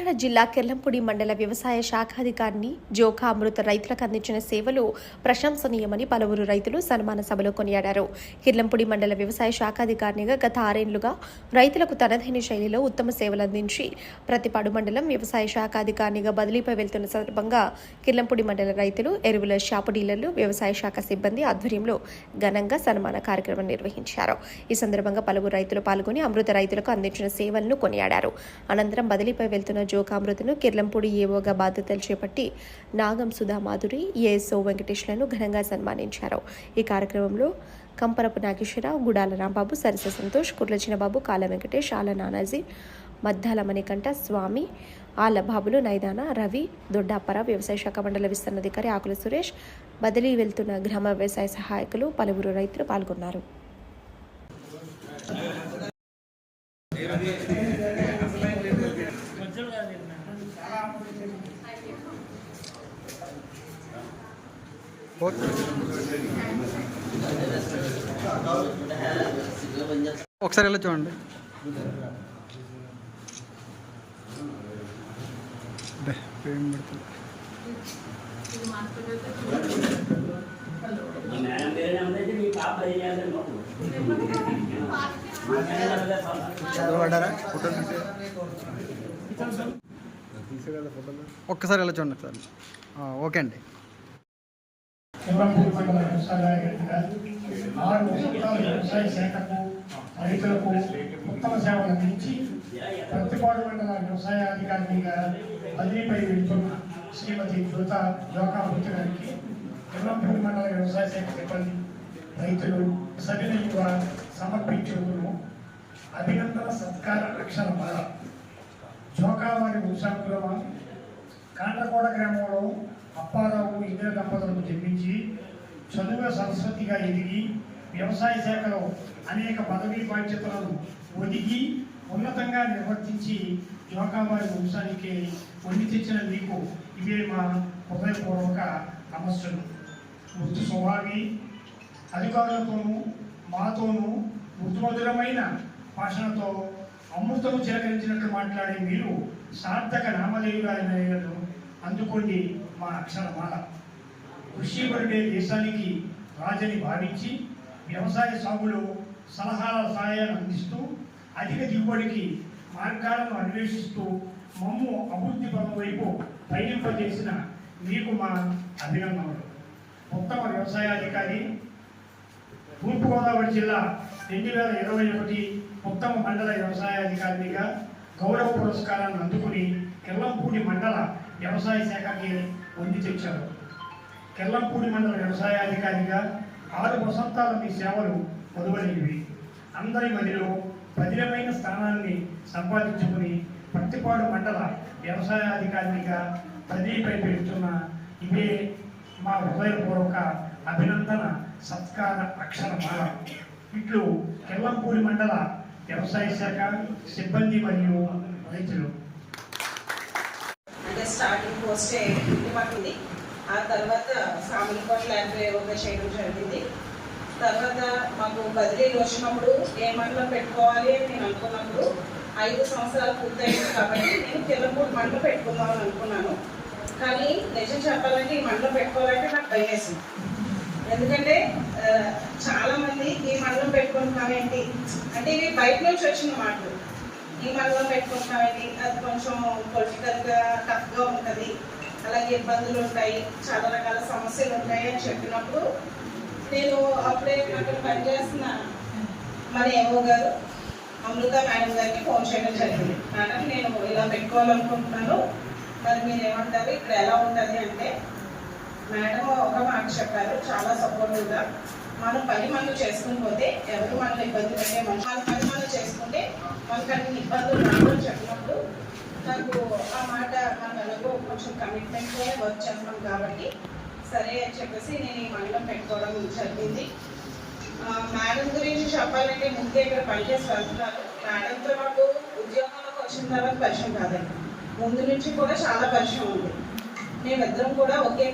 నంద్యాల జిల్లా కెల్లంపూడి మండల వ్యవసాయ శాఖాధికారిని జోకా అమృత రైతులకు అందించిన సేవలు ప్రశంసనీయమని పలువురు రైతులు సన్మాన సభలో కొనియాడారు. కెల్లంపూడి మండల వ్యవసాయ శాఖాధికారినిగా గత 6 ఏళ్లుగా రైతులకు తనదైన శైలిలో ఉత్తమ సేవలు అందించి ప్రతిపాడు మండలం వ్యవసాయ శాఖాధికారినిగా బదిలీపై వెళ్తున్న సందర్భంగా కెల్లంపూడి మండల రైతులు, ఎరువుల షాపు డీలర్లు, వ్యవసాయ శాఖ సిబ్బంది ఆధ్వర్యంలో ఘనంగా సన్మాన కార్యక్రమం నిర్వహించారు. ఈ సందర్భంగా పలువురు రైతులు పాల్గొని అమృత రైతులకు అందించిన సేవలను కొనియాడారు. అనంతరం బదిలీపై వెళ్తున్న జోకామృతను కిర్లంపూడి ఏవోగా బాధ్యతలు చేపట్టి నాగం సుధామాధురి, ఏఎస్ఓ వెంకటేష్లను ఘనంగా సన్మానించారు. ఈ కార్యక్రమంలో కంపరపు నాగేశ్వరరావు, గుడాల రాంబాబు, సరస సంతోష్, కుర్లచినబాబు, కాల వెంకటేష్, ఆల నానాజీ, మద్దాల మణికంఠ, స్వామి, ఆల బాబులు, నైదాన, రవి, దొడ్డాపర, వ్యవసాయ శాఖ మండల విస్తరణాధికారి ఆకుల సురేష్, బదిలీ వెళ్తున్న గ్రామ వ్యవసాయ సహాయకులు, పలువురు రైతులు పాల్గొన్నారు. ఒకసారి ఎలా చూడండి. ఒక్కసారి ఎలా చూడండి సార్. ఓకే అండి. కెల్లంపూడి మండల వ్యవసాయగా 6 సంవత్సరాల వ్యవసాయ శాఖకు రైతులకు ఉత్తమ సేవలు అందించి ప్రతిపాడు మండల వ్యవసాయాధికారినిగా బదిలీపై వెళ్తున్న శ్రీమతి జోకామృతి గారికి కెల్లంపూడి మండల వ్యవసాయ శాఖ సిబ్బంది, రైతులు సవినయంగా సమర్పించుకును అభినందన సత్కార అక్షరమాల. జోకావారి వంశాంకులమ కాండ్రకోడ గ్రామంలో అప్పారావు, ఇందిర దంపతులకు జన్మించి చదువు సరస్వతిగా ఎదిగి వ్యవసాయ శాఖలో అనేక పదవీ బాధ్యతలను ఒదిగి ఉన్నతంగా నిర్వర్తించి జోకావారి వంశానికి వండి తెచ్చిన మీకు ఇవే మా హృదయపూర్వక నమస్సులు. మృదు స్వభావి, అధికారులతోనూ మాతోనూ మృదుమధురమైన భాషణతో అమృతము చిలకరించినట్లు మాట్లాడే మీరు సార్థక నామధేయులను అందుకోండి మా అక్షరమాల. కృషిపరుడే దేశానికి రాజని భావించి వ్యవసాయ సాగులో సలహాల సహాయాన్ని అందిస్తూ అధిక దిగుబడికి మార్గాలను అన్వేషిస్తూ మమ్ము అభివృద్ధి పదం వైపు పయనింపజేసిన మీకు మా అభినందనలు. ఉత్తమ వ్యవసాయాధికారి, తూర్పుగోదావరి జిల్లా 2021 ఉత్తమ మండల వ్యవసాయాధికారినిగా గౌరవ పురస్కారాన్ని అందుకుని కెల్లంపూడి మండల వ్యవసాయ శాఖకి వండి తెచ్చారు. కెల్లంపూడి మండల వ్యవసాయాధికారిగా 6 వసంతాల మీ సేవలు మొదలైనవి. అందరి మధ్యలో పదిలమైన స్థానాన్ని సంపాదించుకుని ప్రతిపాడు మండల వ్యవసాయాధికారినిగా బదిలీపై పెడుతున్న ఇవే మా హృదయపూర్వక అభినందన సత్కార అక్షరమాల. ఇట్లు కెల్లంపూడి మండల వ్యవసాయ శాఖ సిబ్బంది మరియు రైతులు. అంటే స్టార్టింగ్ పోస్టే పట్టింది. ఆ తర్వాత సామర్లకోట ల్యాండ్లో ఏవోగా చేయడం జరిగింది. తర్వాత మాకు బదిలీలు వచ్చినప్పుడు ఏ మండలం పెట్టుకోవాలి అని నేను అనుకున్నప్పుడు 5 సంవత్సరాలు పూర్తయింది కాబట్టి నేను కెల్లంపూడి మండలం పెట్టుకుందామని అనుకున్నాను. కానీ నిజం చెప్పాలంటే ఈ మండలం పెట్టుకోవాలంటే నాకు భయం వేసింది. ఎందుకంటే చాలామంది ఈ మండలం పెట్టుకుంటున్నామేంటి అంటే ఇవి బయట నుంచి వచ్చిన మాటలు. ఈ మండలం పెట్టుకుంటున్నామేంటి, అది కొంచెం పొలిటికల్గా టఫ్గా ఉంటుంది, అలాగే ఇబ్బందులు ఉంటాయి, చాలా రకాల సమస్యలు ఉంటాయి అని చెప్పినప్పుడు నేను అప్పుడే అక్కడ పనిచేస్తున్న మన ఏవో గారు అమృత మేడం గారికి ఫోన్ చేయడం జరిగింది. మేడం నేను ఇలా పెట్టుకోవాలనుకుంటున్నాను, మరి మీరు ఏమంటారు, ఇక్కడ ఎలా ఉంటుంది అంటే మేడం ఒక మాట చెప్పారు చాలా సపోర్టివ్గా. మనం 10 మంది చేసుకుని పోతే ఎవరు మనల్ని ఇబ్బంది పెట్టే మనం 10 మంది చేసుకుంటే మనకు అన్ని ఇబ్బందులు రావని చెప్పినప్పుడు నాకు ఆ మాట మనం ఎలాగో కొంచెం కమిట్మెంట్తోనే వర్క్ చేస్తాం కాబట్టి సరే అని చెప్పేసి నేను ఈ మండలం పెట్టుకోవడం జరిగింది. మేడం గురించి చెప్పాలంటే ముందే ఇక్కడ పనిచేసి వెళ్తున్నారు. మేడంతో నాకు ఉద్యోగంలోకి వచ్చిన తర్వాత పరిచయం కాదండి, ముందు నుంచి కూడా చాలా పరిచయం ఉంది. మేమిద్దరం కూడా ఒకే